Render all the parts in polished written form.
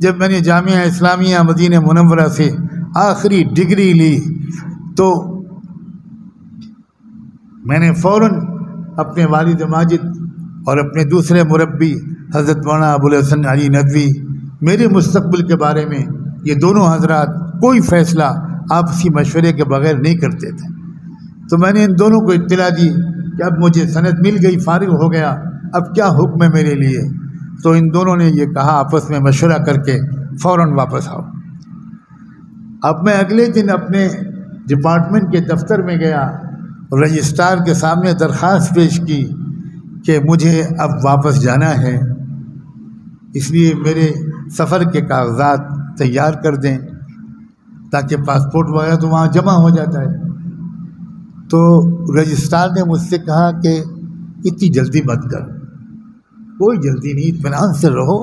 जब मैंने Jamia Islamia Medina Munawwara से आखिरी डिग्री ली तो मैंने फ़ौरन अपने वालिद माजिद और अपने दूसरे मुरब्बी हज़रत मौलाना अबुल हसन अली नदवी, मेरे मुस्तक़बिल के बारे में ये दोनों हजरात कोई फ़ैसला आपसी मशवरे के बग़ैर नहीं करते थे। तो मैंने इन दोनों को इत्तला दी कि अब मुझे सनद मिल गई, फारिग हो गया, अब क्या हुक्म है मेरे लिए। तो इन दोनों ने ये कहा आपस में मशवरा करके फ़ौरन वापस आओ। अब मैं अगले दिन अपने डिपार्टमेंट के दफ्तर में गया, रजिस्ट्रार के सामने दरख्वास्त पेश की कि मुझे अब वापस जाना है, इसलिए मेरे सफ़र के कागजात तैयार कर दें ताकि पासपोर्ट वगैरह तो वहाँ जमा हो जाता है। तो रजिस्ट्रार ने मुझसे कहा कि इतनी जल्दी मत कर, कोई जल्दी नहीं, इत्मीनान से रहो।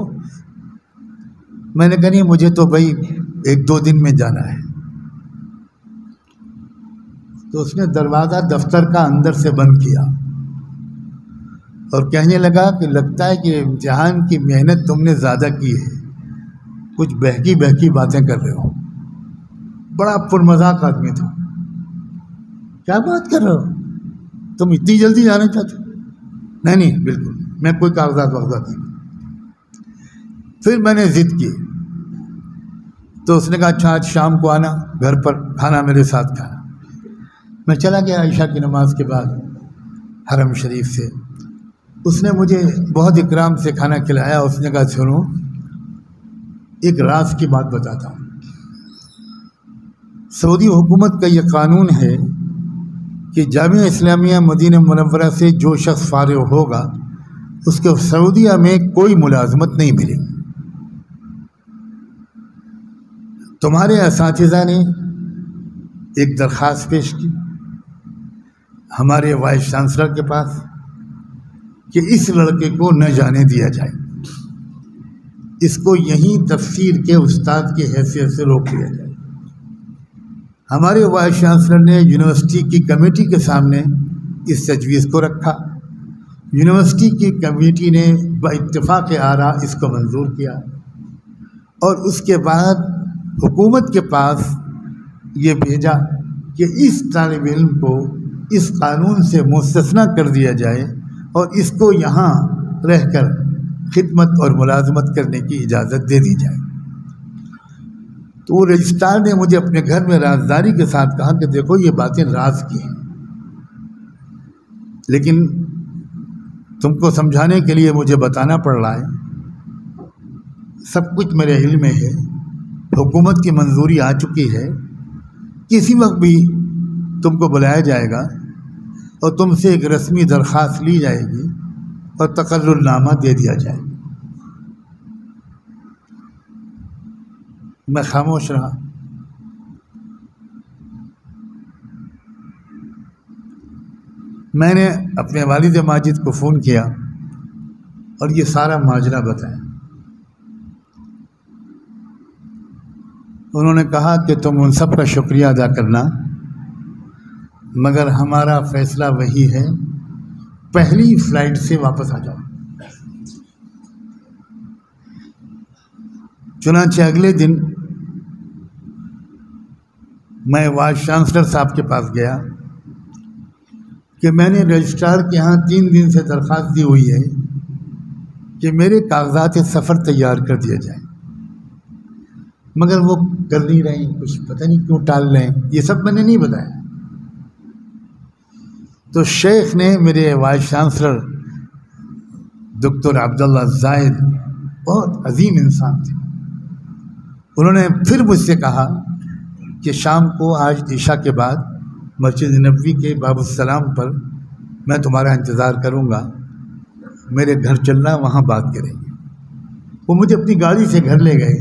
मैंने कहा नहीं, मुझे तो भाई 1-2 दिन में जाना है। तो उसने दरवाज़ा दफ्तर का अंदर से बंद किया और कहने लगा कि लगता है कि इम्तिहान की मेहनत तुमने ज़्यादा की है, कुछ बहकी बहकी बातें कर रहे हो। बड़ा पुरमज़ाक आदमी था। क्या बात कर रहे हो, तुम इतनी जल्दी जाना चाहते हो? नहीं नहीं, बिल्कुल, मैं कोई कागजात वागजात नहीं। फिर मैंने ज़िद की तो उसने कहा अच्छा आज शाम को आना, घर पर खाना मेरे साथ खाना। मैं चला गया ईशा की नमाज के बाद हरम शरीफ से। उसने मुझे बहुत इकराम से खाना खिलाया। उसने कहा सुनो, एक राज की बात बताता हूँ। सऊदी हुकूमत का ये कानून है कि जामिया इस्लामिया मदीना मुनव्वरा से जो शख्स फारिग होगा उसके सऊदीया में कोई मुलाजमत नहीं मिलेगी। तुम्हारे असातिज़ा ने एक दरख्वास्त पेश की हमारे वाइस चांसलर के पास कि इस लड़के को न जाने दिया जाए, इसको यहीं तफसीर के उस्ताद की हैसियत से रोक लिया जाए। हमारे वाइस चांसलर ने यूनिवर्सिटी की कमेटी के सामने इस तजवीज़ को रखा। यूनिवर्सिटी की कमेटी ने बइत्तिफ़ाक़ आरा इसको मंजूर किया और उसके बाद हुकूमत के पास ये भेजा कि इस तालिब इल्म को इस कानून से मुस्तस्ना कर दिया जाए और इसको यहाँ रहकर खिदमत और मुलाजमत करने की इजाज़त दे दी जाए। तो वो रजिस्ट्रार ने मुझे अपने घर में राजदारी के साथ कहा कि देखो ये बातें राज की हैं, लेकिन तुमको समझाने के लिए मुझे बताना पड़ रहा है। सब कुछ मेरे इल्म में है, हुकूमत की मंजूरी आ चुकी है, किसी वक्त भी तुमको बुलाया जाएगा और तुमसे एक रस्मी दरख्वास्त ली जाएगी और तकर्रुरनामा दे दिया जाएगा। मैं खामोश रहा। मैंने अपने वालिद माजिद को फ़ोन किया और ये सारा माजरा बताया। उन्होंने कहा कि तुम उन सब का शुक्रिया अदा करना, मगर हमारा फ़ैसला वही है, पहली फ़्लाइट से वापस आ जाओ। चुनांचे अगले दिन मैं वाइस चांसलर साहब के पास गया कि मैंने रजिस्ट्रार के यहाँ 3 दिन से दरख्वास्त दी हुई है कि मेरे कागजात सफ़र तैयार कर दिया जाए, मगर वो कर नहीं रहे, कुछ पता नहीं क्यों टाल रहे हैं। ये सब मैंने नहीं बताया। तो शेख ने, मेरे vice chancellor doctor Abdullah Zahid, बहुत अजीम इंसान थे, उन्होंने फिर मुझसे कहा कि शाम को आज ईशा के बाद मस्जिद नबवी के बाबुस्सलाम पर मैं तुम्हारा इंतज़ार करूँगा, मेरे घर चलना, वहाँ बात करेंगे। वो मुझे अपनी गाड़ी से घर ले गए,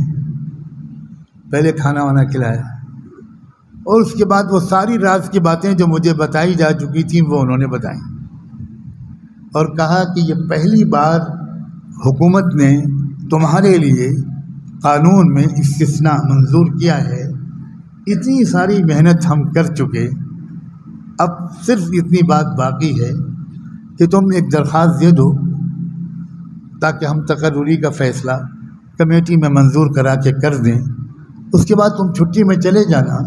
पहले खाना वाना खिलाया और उसके बाद वो सारी राज की बातें जो मुझे बताई जा चुकी थी वो उन्होंने बताई और कहा कि ये पहली बार हुकूमत ने तुम्हारे लिए कानून में इस्तिस्ना मंजूर किया है। इतनी सारी मेहनत हम कर चुके, अब सिर्फ इतनी बात बाकी है कि तुम एक दरख्वास्त दे दो ताकि हम तकर्रुरी का फ़ैसला कमेटी में मंजूर करा के कर दें, उसके बाद तुम छुट्टी में चले जाना,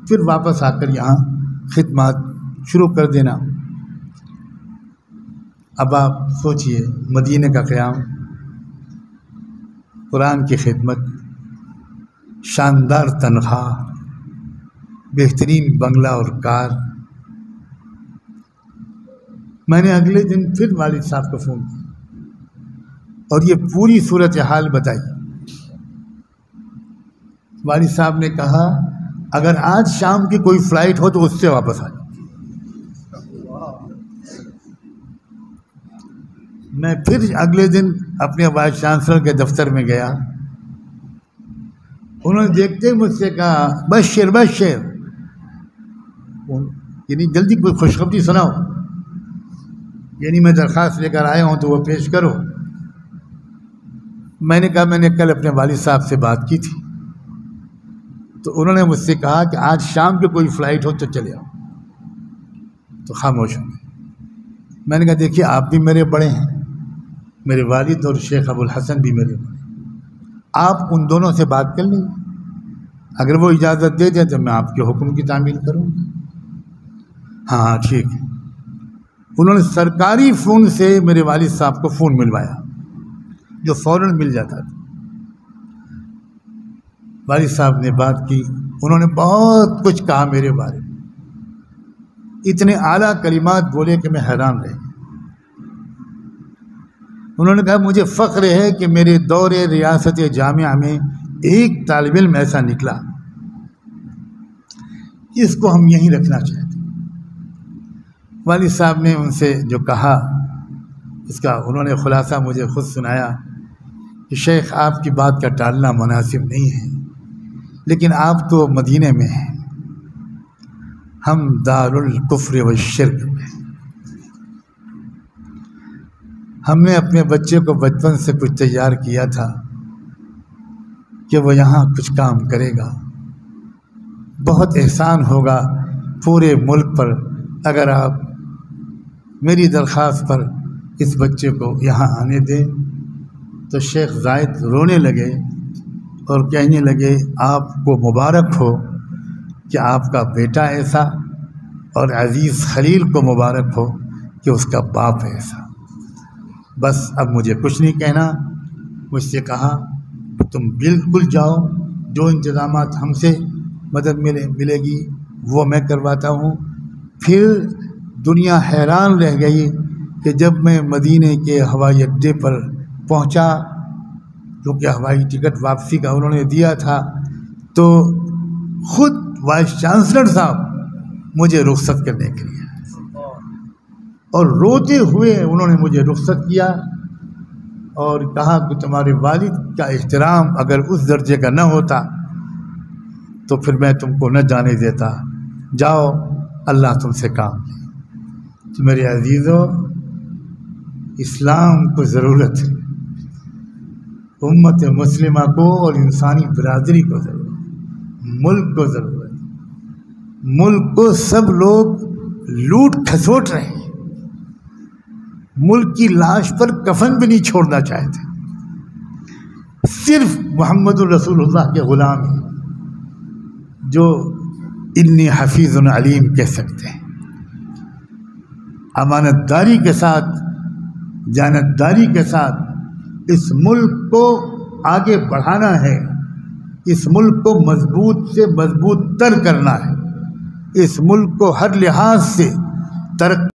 फिर वापस आकर यहाँ खिदमत शुरू कर देना। अब आप सोचिए, मदीने का क़याम, कुरान की खिदमत, शानदार तनख्वाह, बेहतरीन बंगला और कार। मैंने अगले दिन फिर वालिद साहब को फ़ोन किया और ये पूरी सूरत हाल बताई। वालिद साहब ने कहा, अगर आज शाम की कोई फ़्लाइट हो तो उससे वापस आ जाओ। मैं फिर अगले दिन अपने वाइस चांसलर के दफ्तर में गया। उन्होंने देखते ही मुझसे कहा, बशर बशर, यानी जल्दी कोई खुशखबरी सुनाओ, यानी मैं दरख्वास्त लेकर आया हूँ तो वो पेश करो। मैंने कहा, मैंने कल अपने वालिद साहब से बात की थी, तो उन्होंने मुझसे कहा कि आज शाम की कोई फ़्लाइट हो तो चले आओ। तो खामोश हो गए। मैंने कहा, देखिए आप भी मेरे बड़े हैं, मेरे वालिद और शेख अबुल हसन भी मेरे बड़े, आप उन दोनों से बात कर लीजिए, अगर वो इजाज़त दे दें तो मैं आपके हुक्म की तामील करूँगा। हाँ ठीक है। उन्होंने सरकारी फ़ोन से मेरे वालिद साहब को फ़ोन मिलवाया, जो फ़ौरन मिल जाता था। वालिद साहब ने बात की, उन्होंने बहुत कुछ कहा मेरे बारे में, इतने आला कलिमात बोले कि मैं हैरान रह गया। उन्होंने कहा, मुझे फ़ख्र है कि मेरे दौरे रियासत जामिया में एक तालिब इल्म ऐसा निकला, इसको हम यहीं रखना चाहते। वालिद साहब ने उनसे जो कहा, इसका उन्होंने खुलासा मुझे खुद सुनाया कि शेख आपकी बात का टालना मुनासिब नहीं है, लेकिन आप तो मदीने में हैं, हम दारुल कुफ्र व शिर्क में। हमने अपने बच्चे को बचपन से कुछ तैयार किया था कि वो यहाँ कुछ काम करेगा, बहुत एहसान होगा पूरे मुल्क पर अगर आप मेरी दरख्वास्त पर इस बच्चे को यहाँ आने दें। तो शेख ज़ायद रोने लगे और कहने लगे, आपको मुबारक हो कि आपका बेटा ऐसा, और अज़ीज़ खलील को मुबारक हो कि उसका बाप ऐसा। बस अब मुझे कुछ नहीं कहना। मुझसे कहा, तुम बिल्कुल जाओ, जो इंतज़ामात हमसे मदद मिलेगी वो मैं करवाता हूँ। फिर दुनिया हैरान रह गई कि जब मैं मदीने के हवाई अड्डे पर पहुँचा, क्योंकि हवाई टिकट वापसी का उन्होंने दिया था, तो ख़ुद वाइस चांसलर साहब मुझे रुख़सत करने के लिए, और रोते हुए उन्होंने मुझे रुख़सत किया और कहा कि तुम्हारे वालिद का एहतराम अगर उस दर्जे का न होता तो फिर मैं तुमको न जाने देता, जाओ अल्लाह तुमसे काम ले। तो मेरे अजीज़ों, इस्लाम को ज़रूरत है, उम्मत मुस्लिमा को और इंसानी बिरादरी को ज़रूरत, मुल्क को ज़रूरत। मुल्क को सब लोग लूट खसोट रहे हैं, मुल्क की लाश पर कफन भी नहीं छोड़ना चाहते। सिर्फ मुहम्मदुर रसूलुल्लाह के ग़ुलाम हैं जो इन्नी हफीज़ुन अलीम कह सकते हैं। अमानतदारी के साथ, जानतदारी के साथ इस मुल्क को आगे बढ़ाना है, इस मुल्क को मजबूत से मजबूत तर करना है, इस मुल्क को हर लिहाज से तरक्की